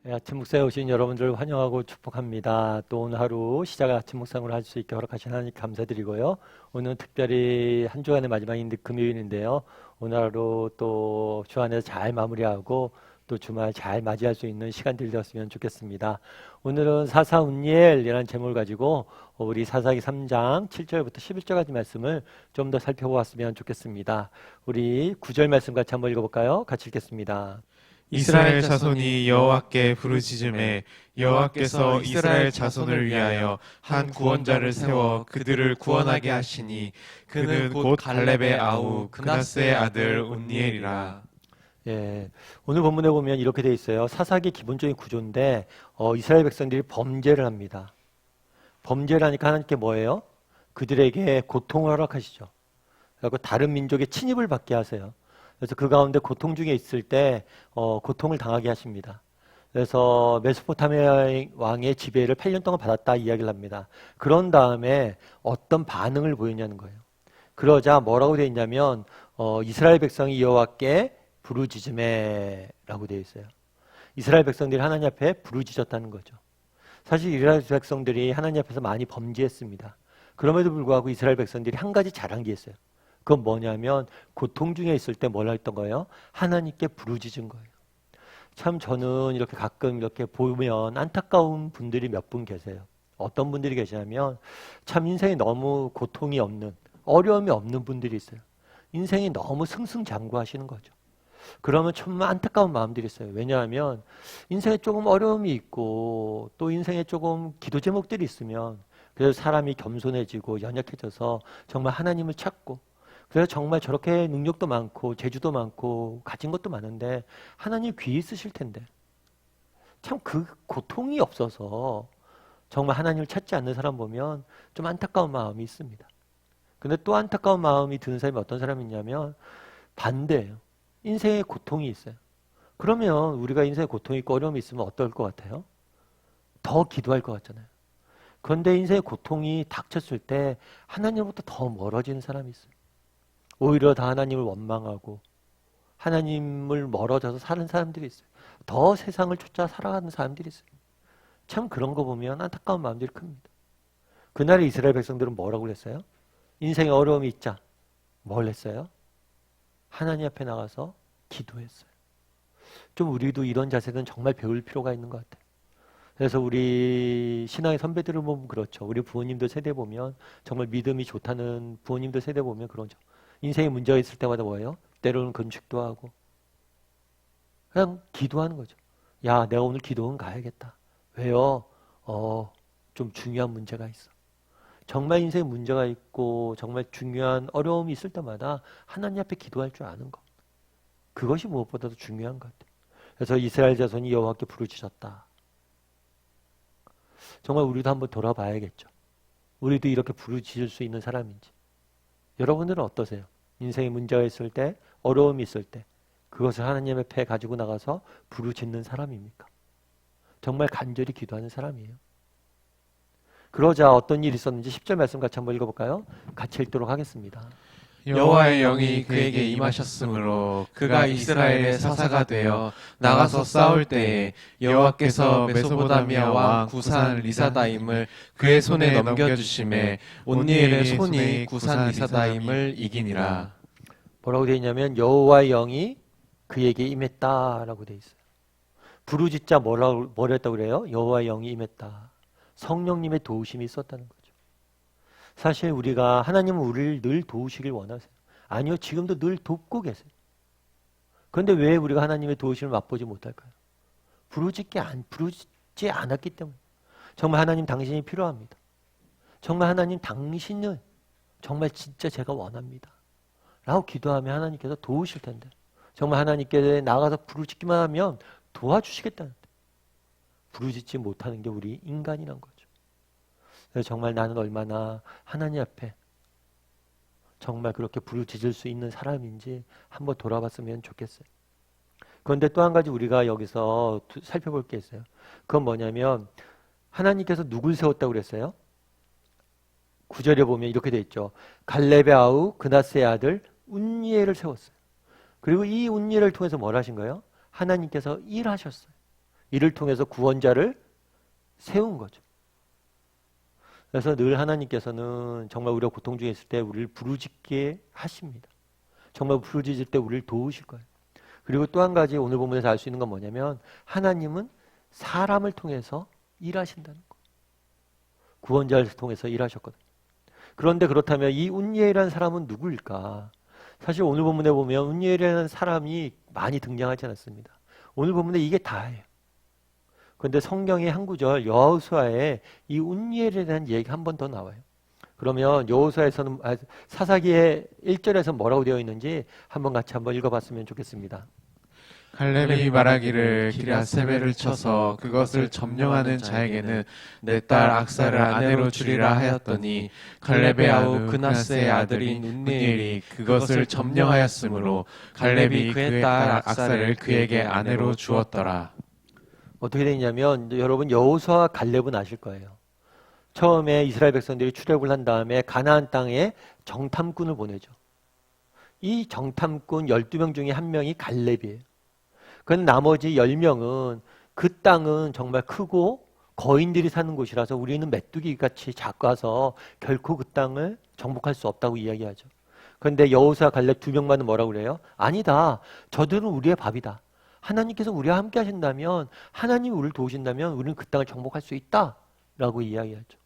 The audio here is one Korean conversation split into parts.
아침 묵상에 오신 여러분들 환영하고 축복합니다. 또 오늘 하루 시작을 아침 묵상으로 할 수 있게 허락하신 하나님 감사드리고요. 오늘은 특별히 한 주간의 마지막인 금요일인데요. 오늘 하루 또 주 안에서 잘 마무리하고 또 주말 잘 맞이할 수 있는 시간들이 되었으면 좋겠습니다. 오늘은 사사운니엘이라는 제목을 가지고 우리 사사기 3장 7절부터 11절까지 말씀을 좀 더 살펴보았으면 좋겠습니다. 우리 9절 말씀 같이 한번 읽어볼까요? 같이 읽겠습니다. 이스라엘 자손이 여호와께 부르짖음에 여호와께서 이스라엘 자손을 위하여 한 구원자를 세워 그들을 구원하게 하시니 그는 곧 갈렙의 아우 그나스의 아들 온니엘이라. 예, 오늘 본문에 보면 이렇게 돼 있어요. 사사기 기본적인 구조인데 이스라엘 백성들이 범죄를 합니다. 범죄를 하니까 하나님께 뭐예요? 그들에게 고통을 허락하시죠. 그리고 다른 민족의 침입을 받게 하세요. 그래서 그 가운데 고통 중에 있을 때 고통을 당하게 하십니다. 그래서 메소포타미아 왕의 지배를 8년 동안 받았다 이야기를 합니다. 그런 다음에 어떤 반응을 보였냐는 거예요. 그러자 뭐라고 되어 있냐면 이스라엘 백성이 여호와께 부르짖음에라고 되어 있어요. 이스라엘 백성들이 하나님 앞에 부르짖었다는 거죠. 사실 이스라엘 백성들이 하나님 앞에서 많이 범죄했습니다. 그럼에도 불구하고 이스라엘 백성들이 한 가지 잘한 게 있어요. 그건 뭐냐면 고통 중에 있을 때 뭘 했던 거예요? 하나님께 부르짖은 거예요. 참 저는 이렇게 가끔 이렇게 보면 안타까운 분들이 몇 분 계세요. 어떤 분들이 계시냐면 참 인생에 너무 고통이 없는, 어려움이 없는 분들이 있어요. 인생이 너무 승승장구하시는 거죠. 그러면 정말 안타까운 마음들이 있어요. 왜냐하면 인생에 조금 어려움이 있고 또 인생에 조금 기도 제목들이 있으면 그래서 사람이 겸손해지고 연약해져서 정말 하나님을 찾고 그래서 정말 저렇게 능력도 많고 재주도 많고 가진 것도 많은데 하나님 귀히 있으실 텐데 참 그 고통이 없어서 정말 하나님을 찾지 않는 사람 보면 좀 안타까운 마음이 있습니다. 근데 또 안타까운 마음이 드는 사람이 어떤 사람이 있냐면 반대예요. 인생에 고통이 있어요. 그러면 우리가 인생에 고통이 있고 어려움이 있으면 어떨 것 같아요? 더 기도할 것 같잖아요. 그런데 인생에 고통이 닥쳤을 때 하나님으로부터 더 멀어지는 사람이 있어요. 오히려 다 하나님을 원망하고 하나님을 멀어져서 사는 사람들이 있어요. 더 세상을 쫓아 살아가는 사람들이 있어요. 참 그런 거 보면 안타까운 마음들이 큽니다. 그날의 이스라엘 백성들은 뭐라고 그랬어요? 인생에 어려움이 있자 뭘 했어요? 하나님 앞에 나가서 기도했어요. 좀 우리도 이런 자세는 정말 배울 필요가 있는 것 같아요. 그래서 우리 신앙의 선배들을 보면 그렇죠. 우리 부모님들 세대 보면 정말 믿음이 좋다는 부모님들 세대 보면 그러죠. 인생에 문제가 있을 때마다 뭐예요? 때로는 건축도 하고 그냥 기도하는 거죠. 야, 내가 오늘 기도원 가야겠다. 왜요? 좀 중요한 문제가 있어. 정말 인생에 문제가 있고 정말 중요한 어려움이 있을 때마다 하나님 앞에 기도할 줄 아는 것. 그것이 무엇보다도 중요한 것 같아요. 그래서 이스라엘 자손이 여호와께 부르짖었다. 정말 우리도 한번 돌아봐야겠죠. 우리도 이렇게 부르짖을 수 있는 사람인지. 여러분들은 어떠세요? 인생에 문제가 있을 때, 어려움이 있을 때 그것을 하나님 앞에 가지고 나가서 부르짖는 사람입니까? 정말 간절히 기도하는 사람이에요. 그러자 어떤 일이 있었는지 10절 말씀 같이 한번 읽어볼까요? 같이 읽도록 하겠습니다. 여호와의 영이 그에게 임하셨으므로 그가 이스라엘의 사사가 되어 나가서 싸울 때에 여호와께서 메소포타미아 왕 구산 리사다임을 그의 손에 넘겨주심에 온니엘의 손이 구산 리사다임을 이기니라. 뭐라고 되어 있냐면 여호와의 영이 그에게 임했다라고 되어 있어요. 부르짖자 뭐라 했다고 그래요? 여호와의 영이 임했다. 성령님의 도우심이 있었다는 거죠. 사실 우리가 하나님은 우리를 늘 도우시길 원하세요. 아니요, 지금도 늘 돕고 계세요. 그런데 왜 우리가 하나님의 도우심을 맛보지 못할까요? 부르짖지 않았기 때문에. 정말 하나님 당신이 필요합니다. 정말 하나님 당신을 정말 진짜 제가 원합니다. 라고 기도하면 하나님께서 도우실 텐데 정말 하나님께 나가서 부르짖기만 하면 도와주시겠다는데 부르짖지 못하는 게 우리 인간이란 거죠. 그래서 정말 나는 얼마나 하나님 앞에 정말 그렇게 부르짖을 수 있는 사람인지 한번 돌아봤으면 좋겠어요. 그런데 또 한 가지 우리가 여기서 살펴볼 게 있어요. 그건 뭐냐면 하나님께서 누굴 세웠다고 그랬어요? 9절에 보면 이렇게 돼 있죠. 갈렙의 아우 그나스의 아들 운니엘을 세웠어요. 그리고 이 운니엘을 통해서 뭘 하신 거예요? 하나님께서 일하셨어요. 이를 통해서 구원자를 세운 거죠. 그래서 늘 하나님께서는 정말 우리가 고통 중에 있을 때 우리를 부르짖게 하십니다. 정말 부르짖을 때 우리를 도우실 거예요. 그리고 또 한 가지 오늘 본문에서 알 수 있는 건 뭐냐면 하나님은 사람을 통해서 일하신다는 거. 구원자를 통해서 일하셨거든요. 그런데 그렇다면 이 운니엘이라는 사람은 누구일까? 사실 오늘 본문에 보면 운니엘이라는 사람이 많이 등장하지 않았습니다. 오늘 본문에 이게 다예요. 그런데 성경의 한 구절 여호수아에 이 운니엘에 대한 얘기가 한 번 더 나와요. 그러면 여호수아에서는 사사기의 1절에서 뭐라고 되어 있는지 한번 같이 한번 읽어봤으면 좋겠습니다. 갈렙이 말하기를 기럇세벨을 쳐서 그것을 점령하는 자에게는 내 딸 악사를 아내로 주리라 하였더니 갈렙의 아우 그나스의 아들인 운니엘이 그것을 점령하였으므로 갈렙이 그의 딸 악사를 그에게 아내로 주었더라. 어떻게 되냐면 여러분 여호수아와 갈렙은 아실 거예요. 처음에 이스라엘 백성들이 출애굽을 한 다음에 가나안 땅에 정탐꾼을 보내죠. 이 정탐꾼 12명 중에 한 명이 갈렙이에요. 그런데 나머지 10명은 그 땅은 정말 크고 거인들이 사는 곳이라서 우리는 메뚜기같이 작아서 결코 그 땅을 정복할 수 없다고 이야기하죠. 그런데 여호수아 갈렙 2명만은 뭐라고 그래요? 아니다. 저들은 우리의 밥이다. 하나님께서 우리와 함께 하신다면, 하나님이 우리를 도우신다면 우리는 그 땅을 정복할 수 있다라고 이야기하죠.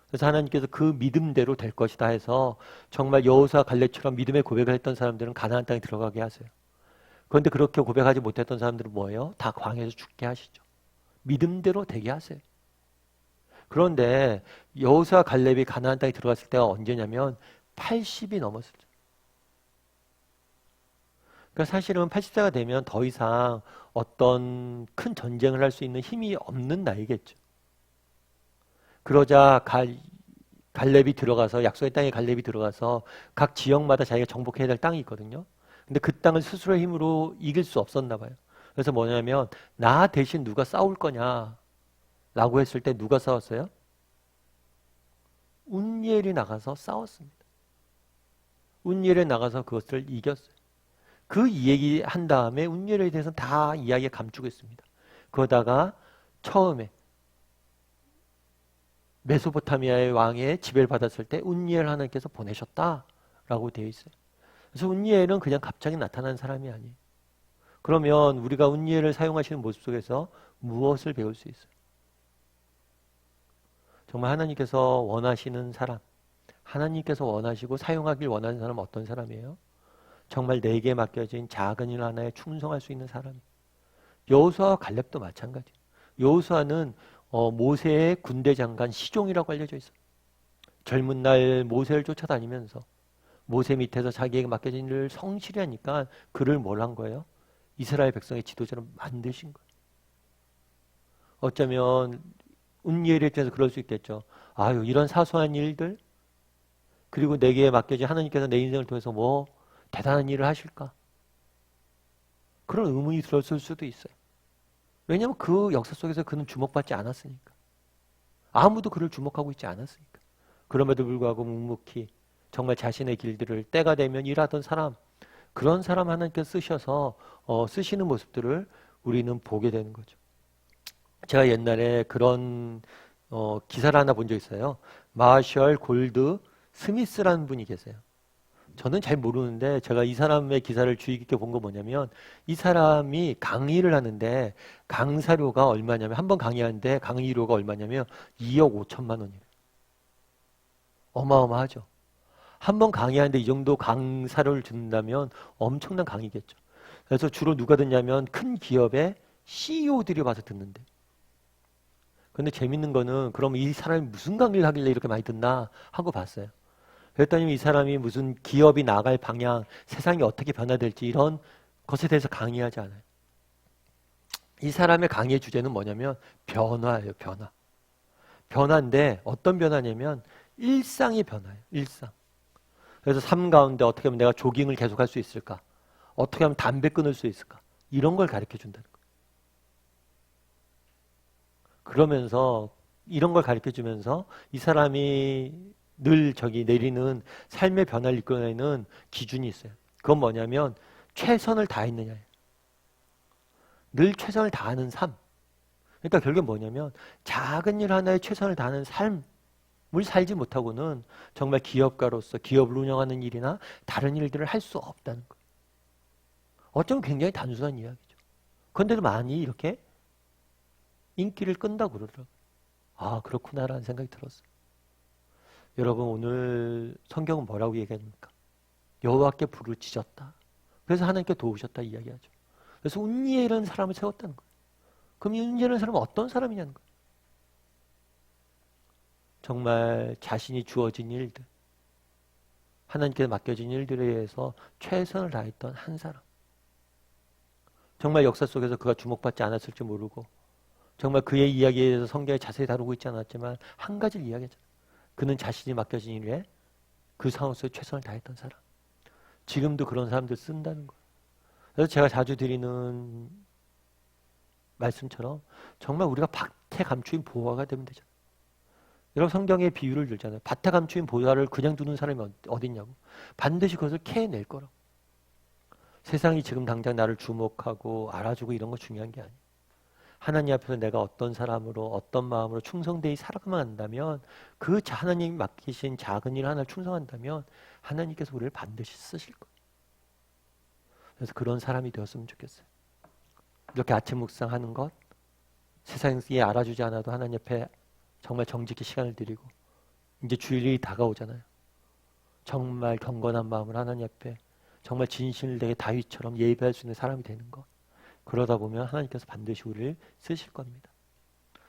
그래서 하나님께서 그 믿음대로 될 것이다 해서 정말 여호수아 갈렙처럼 믿음의 고백을 했던 사람들은 가나안 땅에 들어가게 하세요. 그런데 그렇게 고백하지 못했던 사람들은 뭐예요? 다 광야에서 죽게 하시죠. 믿음대로 되게 하세요. 그런데 여호수아 갈렙이 가나안 땅에 들어갔을 때가 언제냐면 80이 넘었을 때. 그러니까 사실은 80세가 되면 더 이상 어떤 큰 전쟁을 할 수 있는 힘이 없는 나이겠죠. 그러자 갈렙이 들어가서 약속의 땅에 갈렙이 들어가서 각 지역마다 자기가 정복해야 될 땅이 있거든요. 근데 그 땅을 스스로의 힘으로 이길 수 없었나 봐요. 그래서 뭐냐면 나 대신 누가 싸울 거냐 라고 했을 때 누가 싸웠어요? 운니엘이 나가서 싸웠습니다. 운니엘이 나가서 그것을 이겼어요. 그 얘기 한 다음에 운니엘에 대해서는 다 이야기에 감추고 있습니다. 그러다가 처음에 메소포타미아의 왕의 지배를 받았을 때 운니엘 하나님께서 보내셨다라고 되어 있어요. 그래서 운니엘은 그냥 갑자기 나타난 사람이 아니에요. 그러면 우리가 운니엘을 사용하시는 모습 속에서 무엇을 배울 수 있어요? 정말 하나님께서 원하시는 사람, 하나님께서 원하시고 사용하길 원하는 사람은 어떤 사람이에요? 정말 내게 맡겨진 작은 일 하나에 충성할 수 있는 사람이에요. 여호수아와 갈렙도 마찬가지예요. 여호수아는 모세의 군대 장관 시종이라고 알려져 있어요. 젊은 날 모세를 쫓아다니면서 모세 밑에서 자기에게 맡겨진 일을 성실히 하니까 그를 뭘 한 거예요? 이스라엘 백성의 지도자로 만드신 거예요. 어쩌면 운니엘에 입장에서 그럴 수 있겠죠. 아유, 이런 사소한 일들, 그리고 내게 맡겨진 하나님께서 내 인생을 통해서 뭐 대단한 일을 하실까? 그런 의문이 들었을 수도 있어요. 왜냐하면 그 역사 속에서 그는 주목받지 않았으니까. 아무도 그를 주목하고 있지 않았으니까. 그럼에도 불구하고 묵묵히 정말 자신의 길들을 때가 되면 일하던 사람, 그런 사람 하나님께서 쓰셔서 쓰시는 모습들을 우리는 보게 되는 거죠. 제가 옛날에 그런 기사를 하나 본 적 있어요. 마셜 골드 스미스라는 분이 계세요. 저는 잘 모르는데 제가 이 사람의 기사를 주의 깊게 본 거 뭐냐면 이 사람이 강의를 하는데 강사료가 얼마냐면 한 번 강의하는데 강의료가 얼마냐면 2억 5천만 원이에요. 어마어마하죠. 한 번 강의하는데 이 정도 강사료를 준다면 엄청난 강의겠죠. 그래서 주로 누가 듣냐면 큰 기업의 CEO들이 와서 듣는데. 근데 재밌는 거는 그럼 이 사람이 무슨 강의를 하길래 이렇게 많이 듣나 하고 봤어요. 그랬더니 이 사람이 무슨 기업이 나갈 방향, 세상이 어떻게 변화될지 이런 것에 대해서 강의하지 않아요. 이 사람의 강의의 주제는 뭐냐면 변화예요, 변화. 변화인데 어떤 변화냐면 일상의 변화예요, 일상. 그래서 삶 가운데 어떻게 하면 내가 조깅을 계속할 수 있을까? 어떻게 하면 담배 끊을 수 있을까? 이런 걸 가르쳐 준다는 거예요. 그러면서 이런 걸 가르쳐 주면서 이 사람이 늘 내리는 삶의 변화를 이끌어내는 기준이 있어요. 그건 뭐냐면 최선을 다했느냐예요. 늘 최선을 다하는 삶. 그러니까 결국에 뭐냐면 작은 일 하나에 최선을 다하는 삶을 살지 못하고는 정말 기업가로서 기업을 운영하는 일이나 다른 일들을 할 수 없다는 거예요. 어쩌면 굉장히 단순한 이야기죠. 그런데도 많이 이렇게 인기를 끈다고 그러더라고요. 아, 그렇구나라는 생각이 들었어요. 여러분, 오늘 성경은 뭐라고 얘기합니까? 여호와께 부르짖었다. 그래서 하나님께 도우셨다 이야기하죠. 그래서 운니엘이라는 사람을 세웠다는 거예요. 그럼 이 운니엘이라는 사람은 어떤 사람이냐는 거예요. 정말 자신이 주어진 일들, 하나님께 맡겨진 일들에 의해서 최선을 다했던 한 사람. 정말 역사 속에서 그가 주목받지 않았을지 모르고 정말 그의 이야기에 대해서 성경에 자세히 다루고 있지 않았지만 한 가지를 이야기하잖아요. 그는 자신이 맡겨진 일에 그 상황 속에 최선을 다했던 사람. 지금도 그런 사람들 쓴다는 거예요. 그래서 제가 자주 드리는 말씀처럼 정말 우리가 밭에 감추인 보화가 되면 되잖아요. 여러분 성경에 비유를 들잖아요. 밭에 감추인 보화를 그냥 두는 사람이 어딨냐고. 반드시 그것을 캐낼 거라고. 세상이 지금 당장 나를 주목하고 알아주고 이런 거 중요한 게 아니에요. 하나님 앞에서 내가 어떤 사람으로 어떤 마음으로 충성되이 살아가만 한다면 그 하나님이 맡기신 작은 일 하나를 충성한다면 하나님께서 우리를 반드시 쓰실 거예요. 그래서 그런 사람이 되었으면 좋겠어요. 이렇게 아침 묵상하는 것, 세상에 알아주지 않아도 하나님 앞에 정말 정직히 시간을 드리고 이제 주일이 다가오잖아요. 정말 경건한 마음을 하나님 앞에 정말 진실을 되게 다윗처럼 예배할 수 있는 사람이 되는 것. 그러다 보면 하나님께서 반드시 우리를 쓰실 겁니다.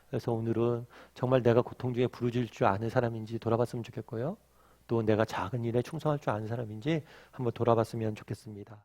그래서 오늘은 정말 내가 고통 중에 부르짖을 줄 아는 사람인지 돌아봤으면 좋겠고요. 또 내가 작은 일에 충성할 줄 아는 사람인지 한번 돌아봤으면 좋겠습니다.